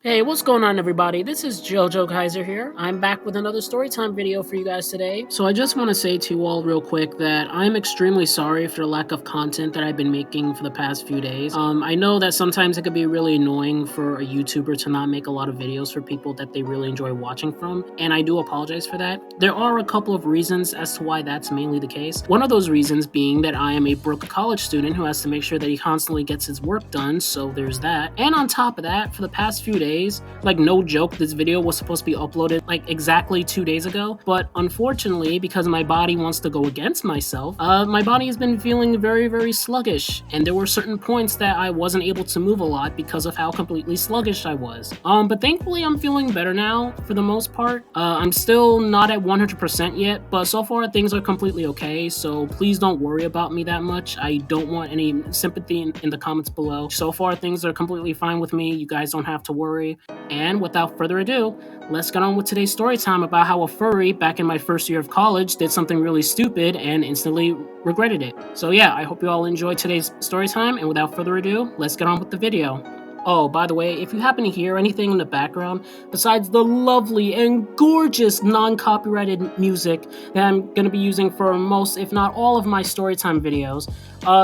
Hey, what's going on, everybody? This is JoJo Kaiser here. I'm back with another storytime video for you guys today. So I just want to say to you all real quick that I'm extremely sorry for the lack of content that I've been making for the past few days. I know that sometimes it could be really annoying for a YouTuber to not make a lot of videos for people that they really enjoy watching from, and I do apologize for that. There are a couple of reasons as to why that's mainly the case. One of those reasons being that I am a broke college student who has to make sure that he constantly gets his work done, so there's that. And on top of that, for the past few days, like no joke, this video was supposed to be uploaded like exactly 2 days ago, but unfortunately, because my body wants to go against myself, my body has been feeling very sluggish, and there were certain points that I wasn't able to move a lot because of how completely sluggish I was. But thankfully I'm feeling better now for the most part. I'm still not at 100% yet, but so far things are completely okay, so please don't worry about me that much. I don't want any sympathy in the comments below. So far things are completely fine with me. You guys don't have to worry. And without further ado, let's get on with today's story time about how a furry back in my first year of college did something really stupid and instantly regretted it. So yeah, I hope you all enjoyed today's story time, and without further ado, let's get on with the video. Oh, by the way, if you happen to hear anything in the background besides the lovely and gorgeous non-copyrighted music that I'm going to be using for most, if not all, of my storytime videos,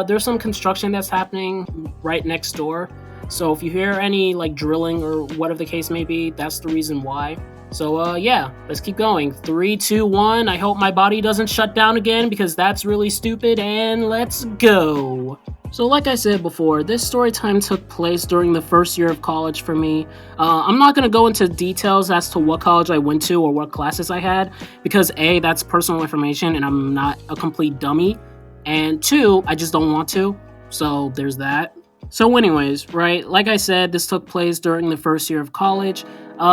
there's some construction that's happening right next door. So if you hear any like drilling or whatever the case may be, that's the reason why. So yeah, let's keep going. 3, 2, 1. I hope my body doesn't shut down again because that's really stupid, and let's go. So like I said before, this story time took place during the first year of college for me. I'm not going to go into details as to what college I went to or what classes I had, because A, that's personal information and I'm not a complete dummy, and 2, I just don't want to, so there's that. So anyways, right, like I said, this took place during the first year of college.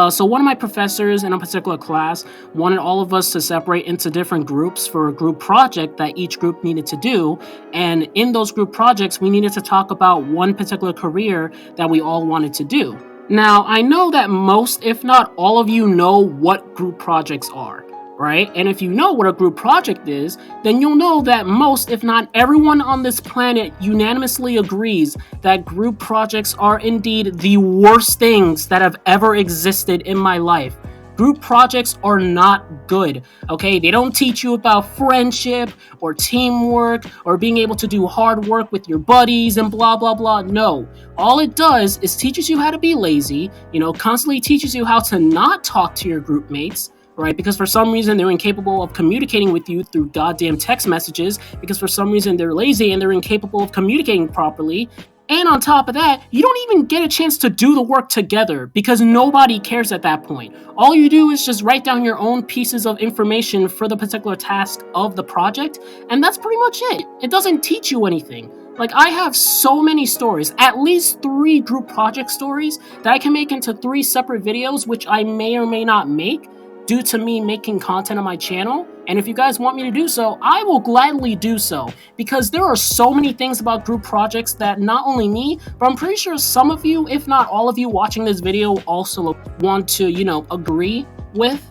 So one of my professors in a particular class wanted all of us to separate into different groups for a group project that each group needed to do. And in those group projects, we needed to talk about one particular career that we all wanted to do. Now, I know that most, if not all of you know what group projects are. Right? And if you know what a group project is, then you'll know that most, if not everyone on this planet unanimously agrees that group projects are indeed the worst things that have ever existed in my life. Group projects are not good, okay? They don't teach you about friendship or teamwork or being able to do hard work with your buddies and blah, blah, blah. No. All it does is teaches you how to be lazy, constantly teaches you how to not talk to your group mates, right? Because for some reason they're incapable of communicating with you through goddamn text messages, because for some reason they're lazy and they're incapable of communicating properly. And on top of that, you don't even get a chance to do the work together because nobody cares at that point. All you do is just write down your own pieces of information for the particular task of the project, and that's pretty much it. It doesn't teach you anything. Like, I have so many stories, at least 3 group project stories that I can make into 3 separate videos, which I may or may not make due to me making content on my channel. And if you guys want me to do so, I will gladly do so, because there are so many things about group projects that not only me, but I'm pretty sure some of you, if not all of you watching this video, also want to, agree with.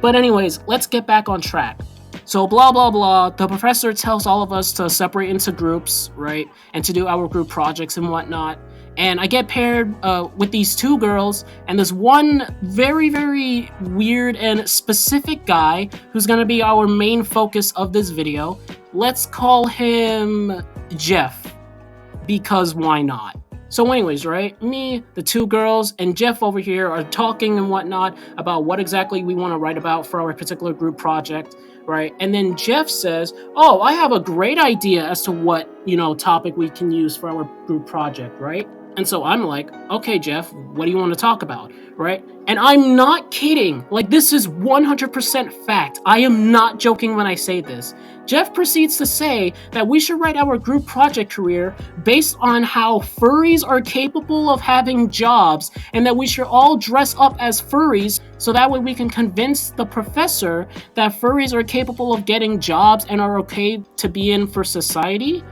But anyways, let's get back on track. So blah blah blah, the professor tells all of us to separate into groups, right, and to do our group projects and whatnot. And I get paired with these 2 girls and this one very weird and specific guy who's going to be our main focus of this video. Let's call him Jeff, because why not? So anyways, right, me, the 2 girls, and Jeff over here are talking and whatnot about what exactly we want to write about for our particular group project, right? And then Jeff says, oh, I have a great idea as to what, topic we can use for our group project, right? And so I'm like, okay, Jeff, what do you want to talk about, right? And I'm not kidding. Like, this is 100% fact. I am not joking when I say this. Jeff proceeds to say that we should write our group project career based on how furries are capable of having jobs, and that we should all dress up as furries so that way we can convince the professor that furries are capable of getting jobs and are okay to be in for society.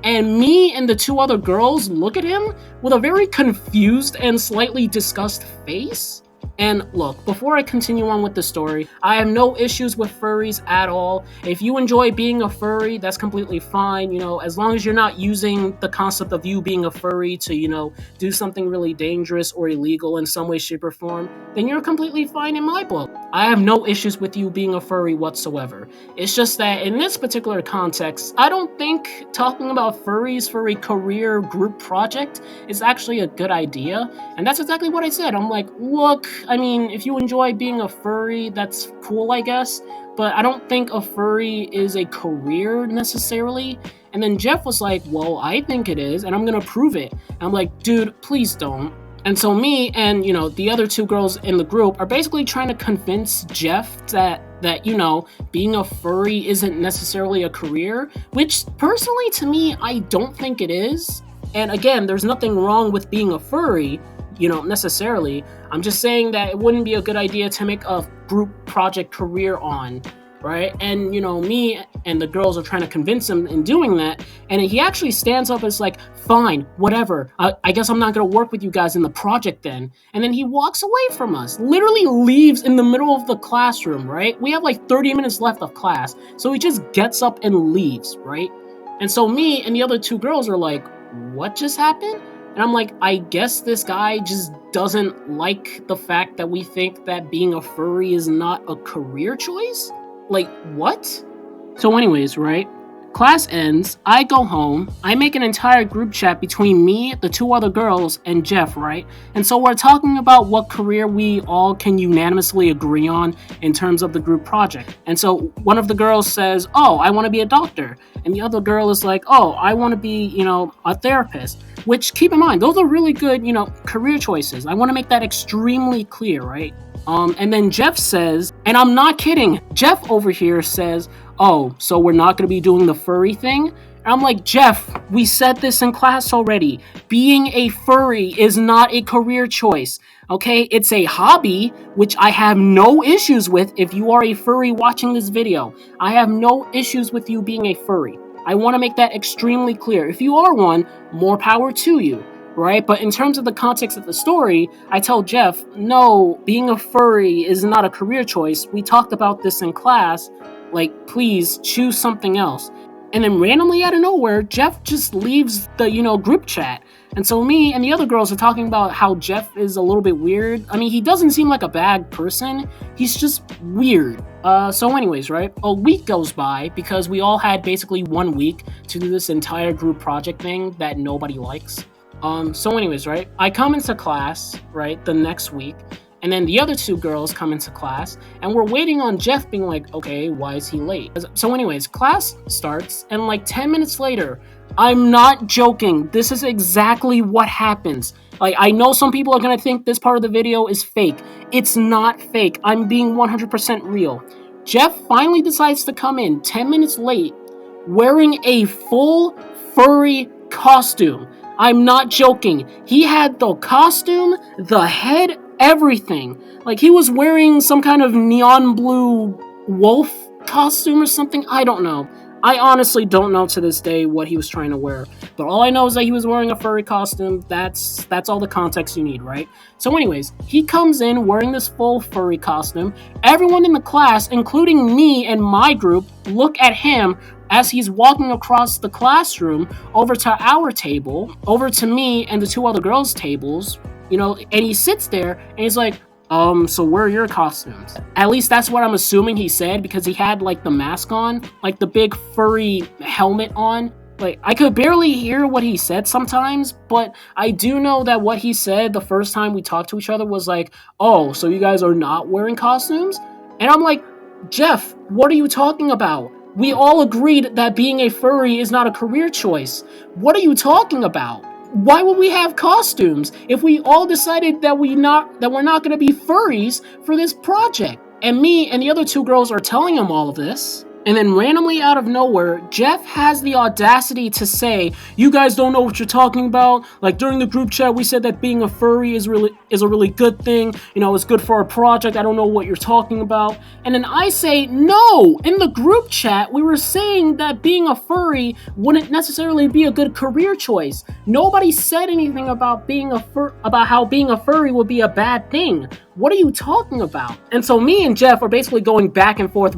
And me and the 2 other girls look at him with a very confused and slightly disgusted face. And look, before I continue on with the story, I have no issues with furries at all. If you enjoy being a furry, that's completely fine, as long as you're not using the concept of you being a furry to, do something really dangerous or illegal in some way, shape, or form, then you're completely fine in my book. I have no issues with you being a furry whatsoever. It's just that in this particular context, I don't think talking about furries for a career group project is actually a good idea. And that's exactly what I said. I'm like, look, I mean, if you enjoy being a furry, that's cool, I guess. But I don't think a furry is a career necessarily. And then Jeff was like, well, I think it is, and I'm gonna prove it. And I'm like, dude, please don't. And so me and, the other two girls in the group are basically trying to convince Jeff that being a furry isn't necessarily a career, which personally to me, I don't think it is. And again, there's nothing wrong with being a furry, necessarily. I'm just saying that it wouldn't be a good idea to make a group project career on, right? And, me and the girls are trying to convince him in doing that. And he actually stands up and is like, fine, whatever. I guess I'm not going to work with you guys in the project then. And then he walks away from us, literally leaves in the middle of the classroom, right? We have like 30 minutes left of class. So he just gets up and leaves, right? And so me and the other two girls are like, what just happened? And I'm like, I guess this guy just doesn't like the fact that we think that being a furry is not a career choice? Like, what? So anyways, right? Class ends, I go home, I make an entire group chat between me, the two other girls, and Jeff, right? And so we're talking about what career we all can unanimously agree on in terms of the group project. And so one of the girls says, oh, I want to be a doctor. And the other girl is like, oh, I want to be, a therapist. Which, keep in mind, those are really good, career choices. I want to make that extremely clear, right? And then Jeff says, and I'm not kidding, Jeff over here says, oh, so we're not going to be doing the furry thing? And I'm like, Jeff, we said this in class already. Being a furry is not a career choice, okay? It's a hobby, which I have no issues with if you are a furry watching this video. I have no issues with you being a furry. I want to make that extremely clear. If you are one, more power to you. Right? But in terms of the context of the story, I tell Jeff, no, being a furry is not a career choice. We talked about this in class. Like, please choose something else. And then randomly out of nowhere, Jeff just leaves the, group chat. And so me and the other girls are talking about how Jeff is a little bit weird. I mean, he doesn't seem like a bad person. He's just weird. So anyways, right? A week goes by because we all had basically 1 week to do this entire group project thing that nobody likes. So anyways, right, I come into class, right, the next week, and then the other two girls come into class, and we're waiting on Jeff being like, okay, why is he late? So anyways, class starts, and like 10 minutes later, I'm not joking, this is exactly what happens. Like, I know some people are gonna think this part of the video is fake. It's not fake, I'm being 100% real. Jeff finally decides to come in 10 minutes late, wearing a full furry costume. I'm not joking. He had the costume, the head, everything. Like, he was wearing some kind of neon blue wolf costume or something. I don't know. I honestly don't know to this day what he was trying to wear. But all I know is that he was wearing a furry costume. That's all the context you need, right? So anyways, he comes in wearing this full furry costume. Everyone in the class, including me and my group, look at him as he's walking across the classroom over to our table, over to me and the two other girls' tables, and he sits there and he's like, so where are your costumes? At least that's what I'm assuming he said, because he had like the mask on, like the big furry helmet on. Like, I could barely hear what he said sometimes, but I do know that what he said the first time we talked to each other was like, oh, so you guys are not wearing costumes? And I'm like, Jeff, what are you talking about? We all agreed that being a furry is not a career choice. What are you talking about? Why would we have costumes if we all decided that we're not going to be furries for this project? And me and the other two girls are telling him all of this. And then randomly out of nowhere, Jeff has the audacity to say, you guys don't know what you're talking about. Like, during the group chat, we said that being a furry is a really good thing. It's good for our project. I don't know what you're talking about. And then I say, no, in the group chat, we were saying that being a furry wouldn't necessarily be a good career choice. Nobody said anything about how being a furry would be a bad thing. what are you talking about? And so me and Jeff are basically going back and forth,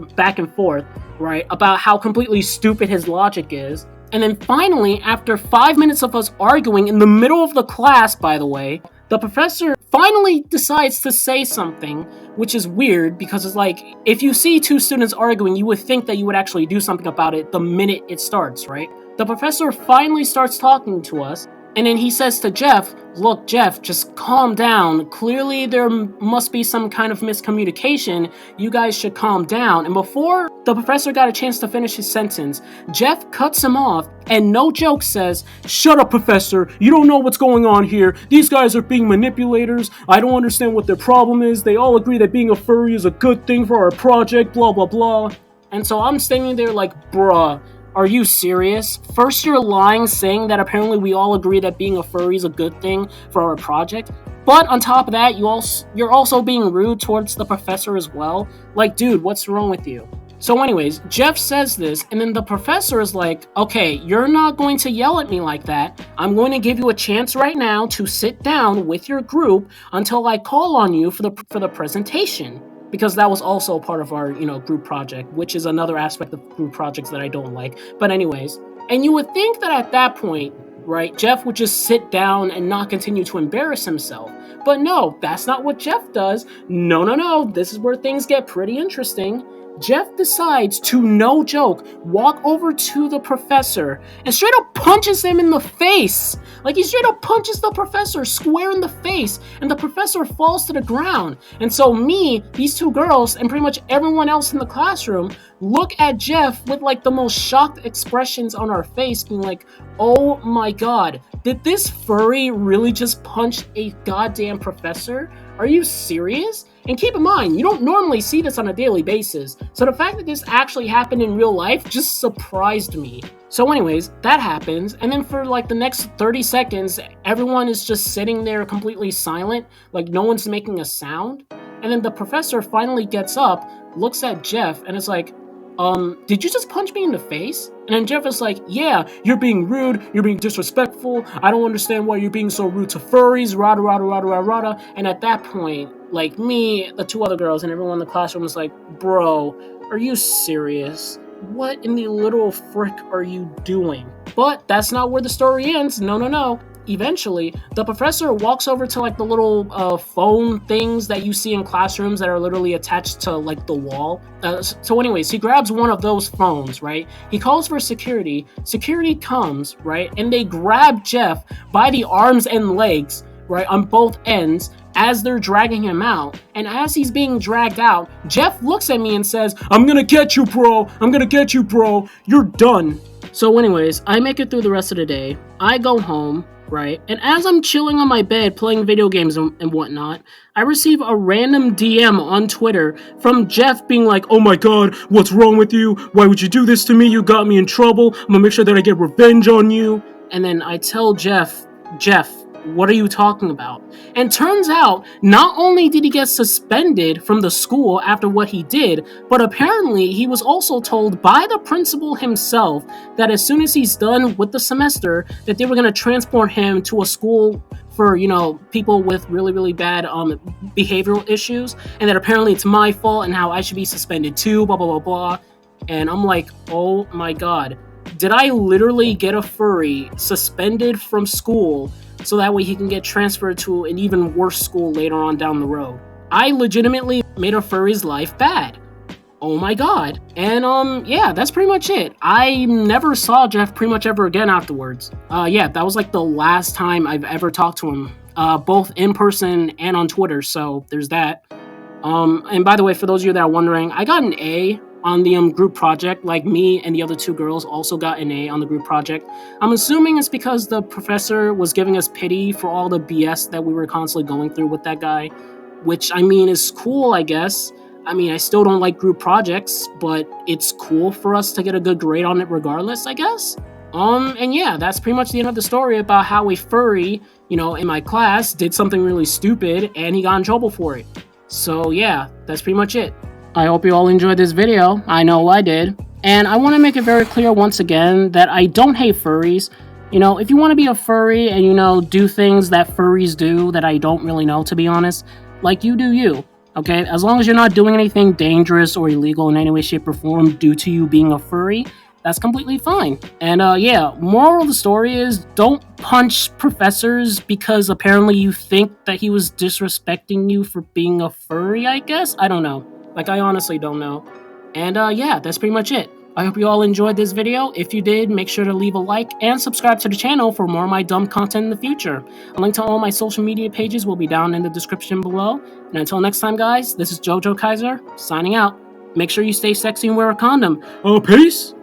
right, about how completely stupid his logic is. And then finally, after 5 minutes of us arguing in the middle of the class, by the way, the professor finally decides to say something, which is weird because it's like, if you see two students arguing, you would think that you would actually do something about it the minute it starts, right? The professor finally starts talking to us, and then he says to Jeff, look, Jeff, just calm down. Clearly there must be some kind of miscommunication. You guys should calm down. And before the professor got a chance to finish his sentence, Jeff cuts him off and no joke says, shut up, professor. You don't know what's going on here. These guys are being manipulators. I don't understand what their problem is. They all agree that being a furry is a good thing for our project, blah, blah, blah. And so I'm standing there like, bruh, are you serious? First you're lying, saying that apparently we all agree that being a furry is a good thing for our project, but on top of that, you're also being rude towards the professor as well. Like, dude, what's wrong with you? So anyways, Jeff says this, and then the professor is like, okay, you're not going to yell at me like that. I'm going to give you a chance right now to sit down with your group until I call on you for the presentation. Because that was also part of our, group project, which is another aspect of group projects that I don't like. But anyways, and you would think that at that point, right, Jeff would just sit down and not continue to embarrass himself. But no, that's not what Jeff does. No, this is where things get pretty interesting. Jeff decides to, no joke, walk over to the professor and straight up punches him in the face. Like, he straight up punches the professor square in the face, and the professor falls to the ground. And so me, these two girls, and pretty much everyone else in the classroom look at Jeff with like the most shocked expressions on our face, being like, oh my god, did this furry really just punch a goddamn professor? Are you serious? And keep in mind, you don't normally see this on a daily basis, so the fact that this actually happened in real life just surprised me. So anyways, that happens, and then for like the next 30 seconds, everyone is just sitting there completely silent, like no one's making a sound. And then the professor finally gets up, looks at Jeff, and is like, did you just punch me in the face? And then Jeff is like, yeah, you're being rude, you're being disrespectful, I don't understand why you're being so rude to furries, rada rada rada rada rada. And at that point, like me, the two other girls, and everyone in the classroom was like, bro, are you serious? What in the literal frick are you doing? But that's not where the story ends. No. Eventually, the professor walks over to like the little phone things that you see in classrooms that are literally attached to like the wall. So anyways, he grabs one of those phones, right? He calls for security. Security comes, right? And they grab Jeff by the arms and legs, right, on both ends as they're dragging him out. And as he's being dragged out, Jeff looks at me and says, I'm gonna get you, bro. I'm gonna get you, bro. You're done. So anyways, I make it through the rest of the day. I go home, right? And as I'm chilling on my bed playing video games and whatnot, I receive a random DM on Twitter from Jeff being like, oh my god, what's wrong with you? Why would you do this to me? You got me in trouble. I'm gonna make sure that I get revenge on you. And then I tell Jeff, what are you talking about? And turns out, not only did he get suspended from the school after what he did, but apparently he was also told by the principal himself that as soon as he's done with the semester, that they were going to transport him to a school for, people with really, really bad behavioral issues, and that apparently it's my fault and how I should be suspended too, blah, blah, blah, blah. And I'm like, oh my god, did I literally get a furry suspended from school so that way he can get transferred to an even worse school later on down the road? I legitimately made a furry's life bad. Oh my god. And yeah, that's pretty much it. I never saw Jeff pretty much ever again afterwards. Yeah, that was like the last time I've ever talked to him, both in person and on Twitter, so there's that. And by the way, for those of you that are wondering, I got an A on the group project. Like, me and the other two girls also got an A on the group project. I'm assuming it's because the professor was giving us pity for all the BS that we were constantly going through with that guy, which, I mean, is cool, I guess. I mean, I still don't like group projects, but it's cool for us to get a good grade on it regardless, I guess. And yeah, that's pretty much the end of the story about how a furry, in my class did something really stupid and he got in trouble for it. So yeah, that's pretty much it. I hope you all enjoyed this video. I know I did. And I want to make it very clear once again that I don't hate furries. If you want to be a furry and, do things that furries do that I don't really know, to be honest, like, you do you. Okay, as long as you're not doing anything dangerous or illegal in any way, shape, or form due to you being a furry, that's completely fine. And yeah, moral of the story is don't punch professors because apparently you think that he was disrespecting you for being a furry, I guess? I don't know. Like, I honestly don't know. And yeah, that's pretty much it. I hope you all enjoyed this video. If you did, make sure to leave a like and subscribe to the channel for more of my dumb content in the future. A link to all my social media pages will be down in the description below. And until next time, guys, this is JoJo Kaiser, signing out. Make sure you stay sexy and wear a condom. Oh, peace!